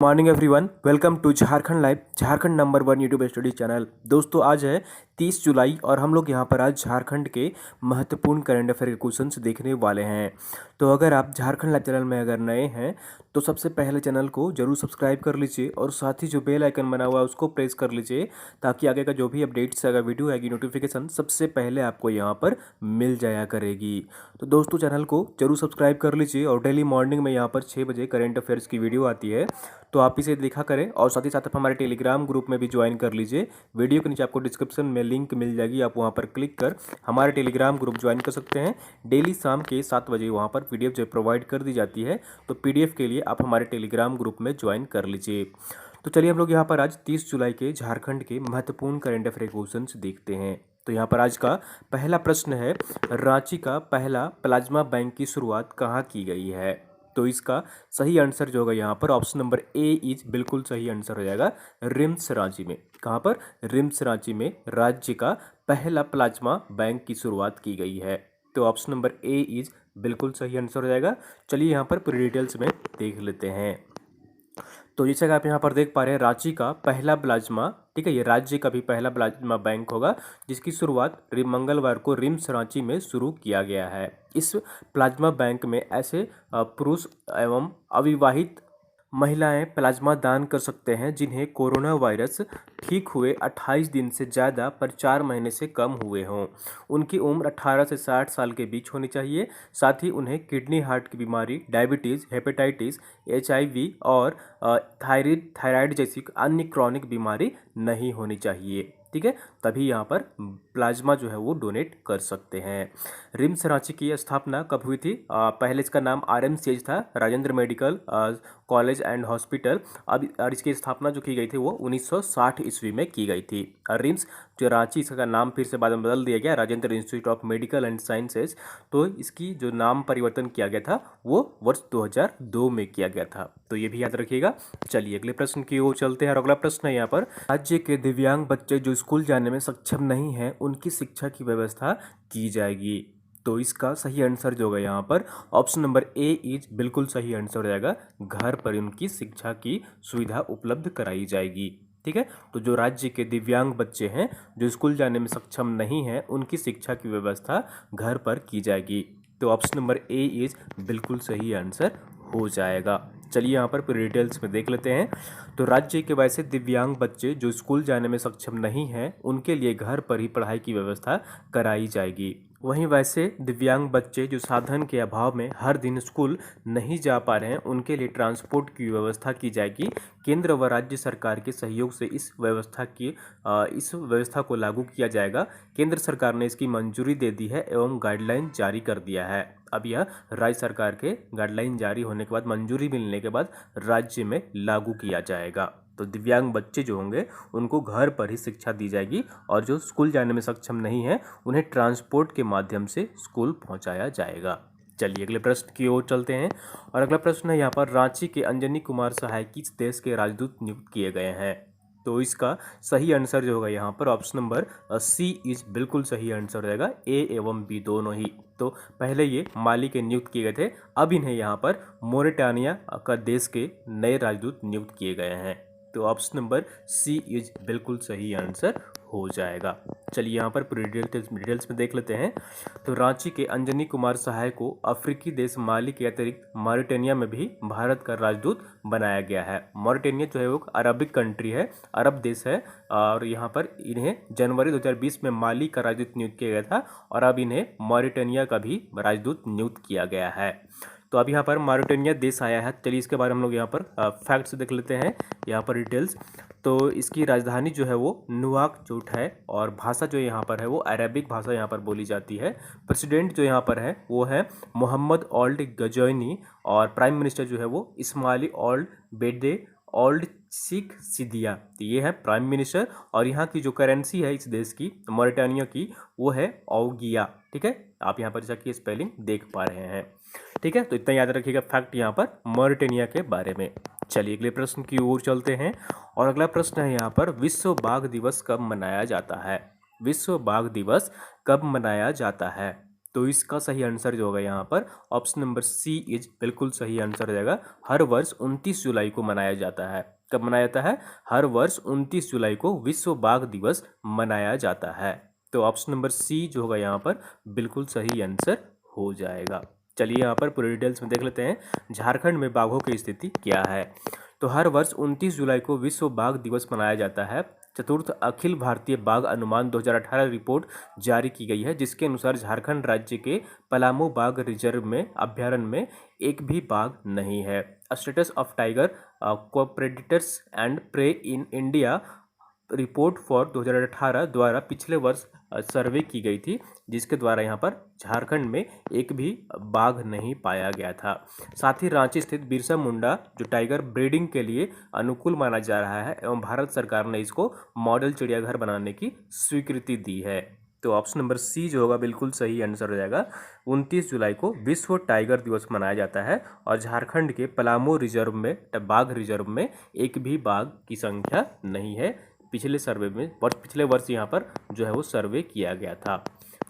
Morning everyone, welcome to Jharkhand live, Jharkhand number 1 YouTube study channel. दोस्तों, आज है 30 जुलाई और हम लोग यहाँ पर आज झारखंड के महत्वपूर्ण करंट अफेयर के क्वेश्चंस देखने वाले हैं। तो अगर आप झारखंड लाइव चैनल में अगर नए हैं तो सबसे पहले चैनल को जरूर सब्सक्राइब कर लीजिए और साथ ही जो बेल आइकन बना हुआ है उसको प्रेस कर लीजिए ताकि आगे का जो भी अपडेट्स अगर वीडियो आएगी नोटिफिकेशन सबसे पहले आपको यहाँ पर मिल जाया करेगी। तो दोस्तों, चैनल को जरूर सब्सक्राइब कर लीजिए और डेली मॉर्निंग में यहाँ पर 6 बजे करंट अफेयर्स की वीडियो आती है, तो आप इसे देखा करें और साथ ही साथ आप हमारे टेलीग्राम ग्रुप में भी ज्वाइन कर लीजिए। वीडियो के नीचे आपको डिस्क्रिप्शन में लिंक मिल जाएगी, आप वहां पर क्लिक कर हमारे टेलीग्राम ग्रुप ज्वाइन कर सकते हैं। डेली शाम के 7 बजे वहां पर पीडीएफ जो प्रोवाइड कर दी जाती है, तो पीडीएफ के लिए आप हमारे टेलीग्राम ग्रुप में ज्वाइन कर लीजिए। तो चलिए हम लोग यहाँ पर आज 30 जुलाई के झारखंड के महत्वपूर्ण करंट अफेयर क्वेश्चंस देखते हैं। तो यहाँ पर आज का पहला प्रश्न है, रांची का पहला प्लाज्मा बैंक की शुरुआत कहाँ की गई है? तो इसका सही आंसर जो होगा यहाँ पर ऑप्शन नंबर ए इज बिल्कुल सही आंसर हो जाएगा, रिम्स रांची में। कहाँ पर? रिम्स रांची में राज्य का पहला प्लाज्मा बैंक की शुरुआत की गई है। तो ऑप्शन नंबर ए इज बिल्कुल सही आंसर हो जाएगा। चलिए यहाँ पर पूरी डिटेल्स में देख लेते हैं। तो जैसे कि आप यहाँ पर देख पा रहे हैं, रांची का पहला प्लाज्मा, ठीक है, ये राज्य का भी पहला प्लाज्मा बैंक होगा जिसकी शुरुआत मंगलवार को रिम्स रांची में शुरू किया गया है। इस प्लाज्मा बैंक में ऐसे पुरुष एवं अविवाहित महिलाएं प्लाज्मा दान कर सकते हैं जिन्हें कोरोना वायरस ठीक हुए 28 दिन से ज़्यादा पर 4 महीने से कम हुए हों। उनकी उम्र 18 से 60 साल के बीच होनी चाहिए। साथ ही उन्हें किडनी हार्ट की बीमारी, डायबिटीज़, हेपेटाइटिस, एचआईवी और थायराइड जैसी अन्य क्रॉनिक बीमारी नहीं होनी चाहिए, ठीक है, तभी यहाँ पर प्लाज्मा जो है वो डोनेट कर सकते हैं। रिम्स रांची की स्थापना कब हुई थी? पहले इसका नाम आरएमसीएच था, Rajendra medical college and hospital. अब और इसकी स्थापना जो की गई थी वो 1960 ईस्वी में की गई थी। रिम्स जो रांची, इसका नाम फिर से बाद में बदल दिया गया Rajendra institute of medical and sciences. तो इसकी जो नाम परिवर्तन किया गया था वो वर्ष 2002 में किया गया था, तो ये भी याद रखिएगा। चलिए अगले प्रश्न की ओर चलते हैं और अगला प्रश्न है यहाँ पर, राज्य के दिव्यांग बच्चे जो स्कूल जाने में सक्षम नहीं हैं उनकी शिक्षा की व्यवस्था की जाएगी। तो इसका सही आंसर जो होगा यहाँ पर ऑप्शन नंबर ए इज बिल्कुल सही आंसर हो जाएगा, घर पर उनकी शिक्षा की सुविधा उपलब्ध कराई जाएगी, ठीक है। तो जो राज्य के दिव्यांग बच्चे हैं जो स्कूल जाने में सक्षम नहीं हैं उनकी शिक्षा की व्यवस्था घर पर की जाएगी। तो ऑप्शन नंबर ए इज बिल्कुल सही आंसर हो जाएगा। चलिए यहाँ पर पूरी डिटेल्स में देख लेते हैं। तो राज्य के वैसे दिव्यांग बच्चे जो स्कूल जाने में सक्षम नहीं हैं उनके लिए घर पर ही पढ़ाई की व्यवस्था कराई जाएगी। वहीं वैसे दिव्यांग बच्चे जो साधन के अभाव में हर दिन स्कूल नहीं जा पा रहे हैं उनके लिए ट्रांसपोर्ट की व्यवस्था की जाएगी। केंद्र व राज्य सरकार के सहयोग से इस व्यवस्था को लागू किया जाएगा। केंद्र सरकार ने इसकी मंजूरी दे दी है एवं गाइडलाइन जारी कर दिया है। अब यह राज्य सरकार के गाइडलाइन जारी होने के बाद, मंजूरी मिलने के बाद राज्य में लागू किया जाएगा। तो दिव्यांग बच्चे जो होंगे उनको घर पर ही शिक्षा दी जाएगी और जो स्कूल जाने में सक्षम नहीं है उन्हें ट्रांसपोर्ट के माध्यम से स्कूल पहुंचाया जाएगा। चलिए अगले प्रश्न की ओर चलते हैं और अगला प्रश्न है यहाँ पर, रांची के अंजनी कुमार सहाय किस देश के राजदूत नियुक्त किए गए हैं? तो इसका सही आंसर जो होगा यहाँ पर ऑप्शन नंबर सी इज बिल्कुल सही आंसर हो जाएगा, ए एवं बी दोनों ही। तो पहले ये माली के नियुक्त किए गए थे, अब इन्हें यहाँ पर मोरिटानिया का देश के नए राजदूत नियुक्त किए गए हैं। तो ऑप्शन नंबर सी इज बिल्कुल सही आंसर हो जाएगा। चलिए यहाँ पर पूरी डिटेल्स में देख लेते हैं। तो रांची के अंजनी कुमार सहाय को अफ्रीकी देश माली के अतिरिक्त मॉरिटानिया में भी भारत का राजदूत बनाया गया है। मॉरिटानिया जो है वो अरबिक कंट्री है, अरब देश है, और यहाँ पर इन्हें जनवरी 2020 में माली का राजदूत नियुक्त किया गया था और अब इन्हें मॉरिटानिया का भी राजदूत नियुक्त किया गया है। तो अब यहाँ पर मॉरिटानिया देश आया है। चलिए इसके बारे में हम लोग यहाँ पर फैक्ट्स देख लेते हैं, यहाँ पर डिटेल्स। तो इसकी राजधानी जो है वो नुआकचोट है और भाषा जो यहाँ पर है वो अरेबिक भाषा यहाँ पर बोली जाती है। प्रेसिडेंट जो यहाँ पर है वो है मोहम्मद ओल्ड गजोइनी और प्राइम मिनिस्टर जो है वो इस्माइली ओल्ड बेडे ओल्ड शेख सिदिया, तो ये है प्राइम मिनिस्टर। और यहाँ की जो करेंसी है इस देश की, मॉरिटानिया की, वो है औगिया, ठीक है। आप यहाँ पर जैसा कि स्पेलिंग देख पा रहे हैं, ठीक है। तो इतना याद रखिएगा फैक्ट यहाँ पर मॉरिटानिया के बारे में। चलिए अगले प्रश्न की ओर चलते हैं और अगला प्रश्न है यहाँ पर, विश्व बाघ दिवस कब मनाया जाता है? विश्व बाघ दिवस कब मनाया जाता है? तो इसका सही आंसर जो होगा यहाँ पर ऑप्शन नंबर सी इज बिल्कुल सही आंसर हो जाएगा। हर वर्ष 29 जुलाई को मनाया जाता है। कब मनाया जाता है? हर वर्ष 29 जुलाई को विश्व बाघ दिवस मनाया जाता है। तो ऑप्शन नंबर सी जो होगा यहाँ पर बिल्कुल सही आंसर हो जाएगा। चलिए यहाँ पर पूरे डिटेल्स में देख लेते हैं झारखंड में बाघों की स्थिति क्या है। तो हर वर्ष 29 जुलाई को विश्व बाघ दिवस मनाया जाता है। चतुर्थ अखिल भारतीय बाघ अनुमान 2018 रिपोर्ट जारी की गई है, जिसके अनुसार झारखंड राज्य के पलामू बाघ रिजर्व में अभ्यारण्य में एक भी बाघ नहीं है। Status of tiger predators and prey in India report for 2018 द्वारा पिछले वर्ष सर्वे की गई थी, जिसके द्वारा यहाँ पर झारखंड में एक भी बाघ नहीं पाया गया था। साथ ही रांची स्थित बिरसा मुंडा जो टाइगर ब्रीडिंग के लिए अनुकूल माना जा रहा है एवं भारत सरकार ने इसको मॉडल चिड़ियाघर बनाने की स्वीकृति दी है। तो ऑप्शन नंबर सी जो होगा बिल्कुल सही आंसर हो जाएगा। 29 जुलाई को विश्व टाइगर दिवस मनाया जाता है और झारखंड के पलामू रिजर्व में बाघ रिजर्व में एक भी बाघ की संख्या नहीं है। पिछले सर्वे में पिछले वर्ष यहाँ पर जो है वो सर्वे किया गया था।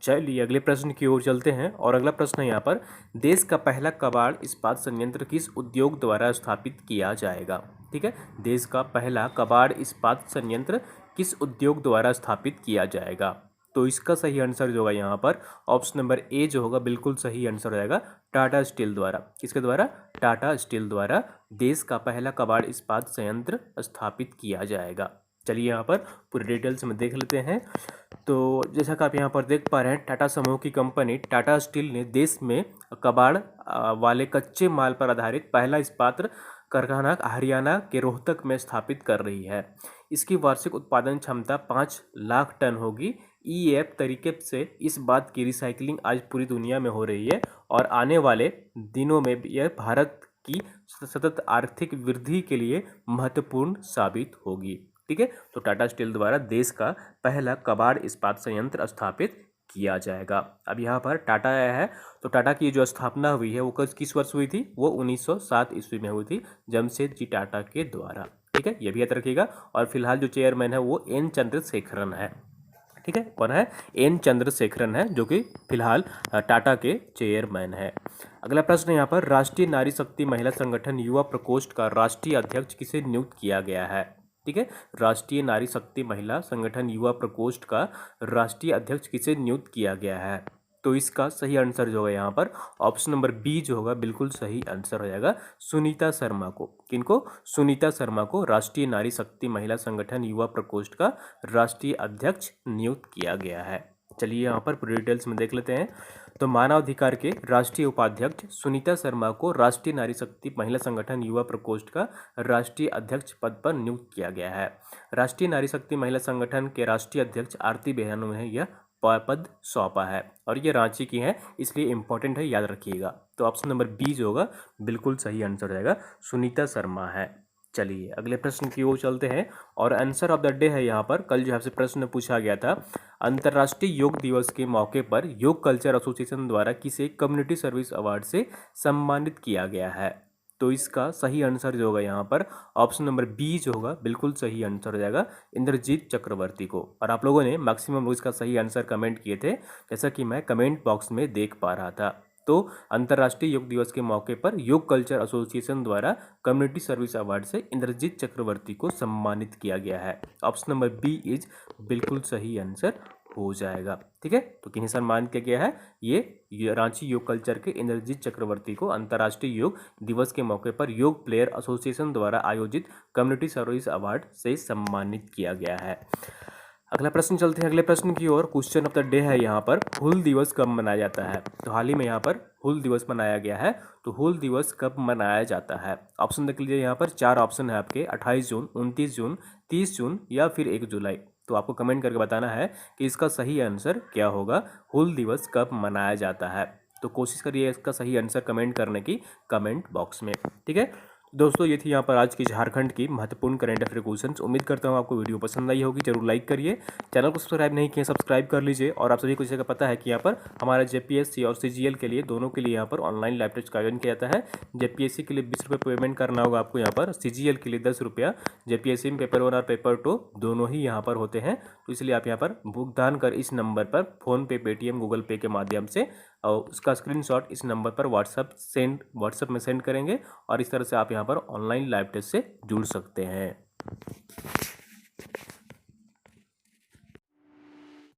चलिए अगले प्रश्न की ओर चलते हैं और अगला प्रश्न है यहाँ पर देश का पहला कबाड़ इस्पात संयंत्र किस उद्योग द्वारा स्थापित किया जाएगा। ठीक है, देश का पहला कबाड़ इस्पात संयंत्र किस उद्योग द्वारा स्थापित किया जाएगा। तो इसका सही आंसर जो होगा यहाँ पर ऑप्शन नंबर ए जो होगा बिल्कुल सही आंसर हो जाएगा। टाटा स्टील द्वारा। किसके द्वारा? टाटा स्टील द्वारा देश का पहला कबाड़ इस्पात संयंत्र स्थापित किया जाएगा। चलिए यहाँ पर पूरे डिटेल्स में देख लेते हैं। तो जैसा कि आप यहाँ पर देख पा रहे हैं टाटा समूह की कंपनी टाटा स्टील ने देश में कबाड़ वाले कच्चे माल पर आधारित पहला इस्पात कारखाना हरियाणा के रोहतक में स्थापित कर रही है। इसकी वार्षिक उत्पादन क्षमता 5 लाख टन होगी। ईएफ तरीके से इस बात की रिसाइकलिंग आज पूरी दुनिया में हो रही है और आने वाले दिनों में यह भारत की सतत आर्थिक वृद्धि के लिए महत्वपूर्ण साबित होगी। ठीक है, तो टाटा स्टील द्वारा देश का पहला कबाड़ इस्पात संयंत्र स्थापित किया जाएगा। अब यहाँ पर टाटा आया है, तो टाटा की जो स्थापना हुई है वो किस वर्ष हुई थी? वो 1907 ईस्वी में हुई थी जमशेद जी टाटा के द्वारा। ठीक है, ये भी याद रखिएगा। और फिलहाल जो चेयरमैन है वो एन चंद्रशेखरन है। ठीक है, कौन है? एन चंद्रशेखरन है जो कि फिलहाल टाटा के चेयरमैन है। अगला प्रश्न यहाँ पर राष्ट्रीय नारी शक्ति महिला संगठन युवा प्रकोष्ठ का राष्ट्रीय अध्यक्ष किसे नियुक्त किया गया है। ठीक है, राष्ट्रीय नारी शक्ति महिला संगठन युवा प्रकोष्ठ का राष्ट्रीय अध्यक्ष किसे नियुक्त किया गया है। तो इसका सही आंसर जो होगा यहाँ पर ऑप्शन नंबर बी जो होगा बिल्कुल सही आंसर हो जाएगा। सुनीता शर्मा को। किनको? सुनीता शर्मा को राष्ट्रीय नारी शक्ति महिला संगठन युवा प्रकोष्ठ का राष्ट्रीय अध्यक्ष नियुक्त किया गया है। चलिए यहाँ पर पूरी डिटेल्स में देख लेते हैं। तो मानवाधिकार के राष्ट्रीय उपाध्यक्ष सुनीता शर्मा को राष्ट्रीय नारी शक्ति महिला संगठन युवा प्रकोष्ठ का राष्ट्रीय अध्यक्ष पद पर नियुक्त किया गया है। राष्ट्रीय नारी शक्ति महिला संगठन के राष्ट्रीय अध्यक्ष आरती बहनों ने यह पद सौंपा है और ये रांची की है, इसलिए इंपॉर्टेंट है, याद रखिएगा। तो ऑप्शन नंबर बी जो होगा बिल्कुल सही आंसर रहेगा, सुनीता शर्मा है। चलिए अगले प्रश्न की ओर चलते हैं और आंसर ऑफ द डे है यहाँ पर। कल जो आपसे प्रश्न पूछा गया था अंतर्राष्ट्रीय योग दिवस के मौके पर योग कल्चर एसोसिएशन द्वारा किसे कम्युनिटी सर्विस अवार्ड से सम्मानित किया गया है। तो इसका सही आंसर जो होगा यहाँ पर ऑप्शन नंबर बी जो होगा बिल्कुल सही आंसर हो जाएगा, इंद्रजीत चक्रवर्ती को। और आप लोगों ने मैक्सिमम लोग इसका सही आंसर कमेंट किए थे, जैसा कि मैं कमेंट बॉक्स में देख पा रहा था। तो अंतर्राष्ट्रीय योग दिवस के मौके पर योग कल्चर एसोसिएशन द्वारा कम्युनिटी सर्विस अवार्ड से इंद्रजीत चक्रवर्ती को सम्मानित किया गया है। ऑप्शन नंबर बी इज बिल्कुल सही आंसर हो जाएगा। ठीक है, तो किन्हें सम्मानित किया गया है? ये रांची योग कल्चर के इंद्रजीत चक्रवर्ती को अंतर्राष्ट्रीय योग दिवस के मौके पर योग प्लेयर एसोसिएशन द्वारा आयोजित कम्युनिटी सर्विस अवार्ड से सम्मानित किया गया है। अगला प्रश्न चलते हैं अगले प्रश्न की ओर। क्वेश्चन ऑफ द डे है यहाँ पर हूल दिवस कब मनाया जाता है। तो हाल ही में यहाँ पर हूल दिवस मनाया गया है, तो हूल दिवस कब मनाया जाता है। ऑप्शन देख लीजिए, यहाँ पर 4 ऑप्शन है आपके, 28 जून, 29 जून, 30 जून या फिर 1 जुलाई। तो आपको कमेंट करके बताना है कि इसका सही आंसर क्या होगा, हूल दिवस कब मनाया जाता है। तो कोशिश करिए इसका सही आंसर कमेंट करने की कमेंट बॉक्स में। ठीक है, दोस्तों ये थी यहाँ पर आज की झारखंड की महत्वपूर्ण करंट अफेयर क्वेश्चंस। उम्मीद करता हूँ आपको वीडियो पसंद आई होगी। जरूर लाइक करिए, चैनल को सब्सक्राइब नहीं किए सब्सक्राइब कर लीजिए। और आप सभी को जैसे पता है कि यहाँ पर हमारा जेपीएससी और सीजीएल के लिए दोनों के लिए यहाँ पर ऑनलाइन लाइव टेस्ट का आयोजन किया जाता है। जेपीएससी के लिए 20 रुपये पेमेंट करना होगा आपको यहाँ पर, सीजीएल के लिए 10 रुपया। जेपीएससी में पेपर 1 और पेपर 2 दोनों ही यहाँ पर होते हैं, तो इसलिए आप यहाँ पर भुगतान कर इस नंबर पर फ़ोनपे, पेटीएम, गूगल पे के माध्यम से और उसका स्क्रीनशॉट इस नंबर पर व्हाट्सएप में सेंड करेंगे और इस तरह से आप यहाँ पर ऑनलाइन लाइव टेस्ट से जुड़ सकते हैं।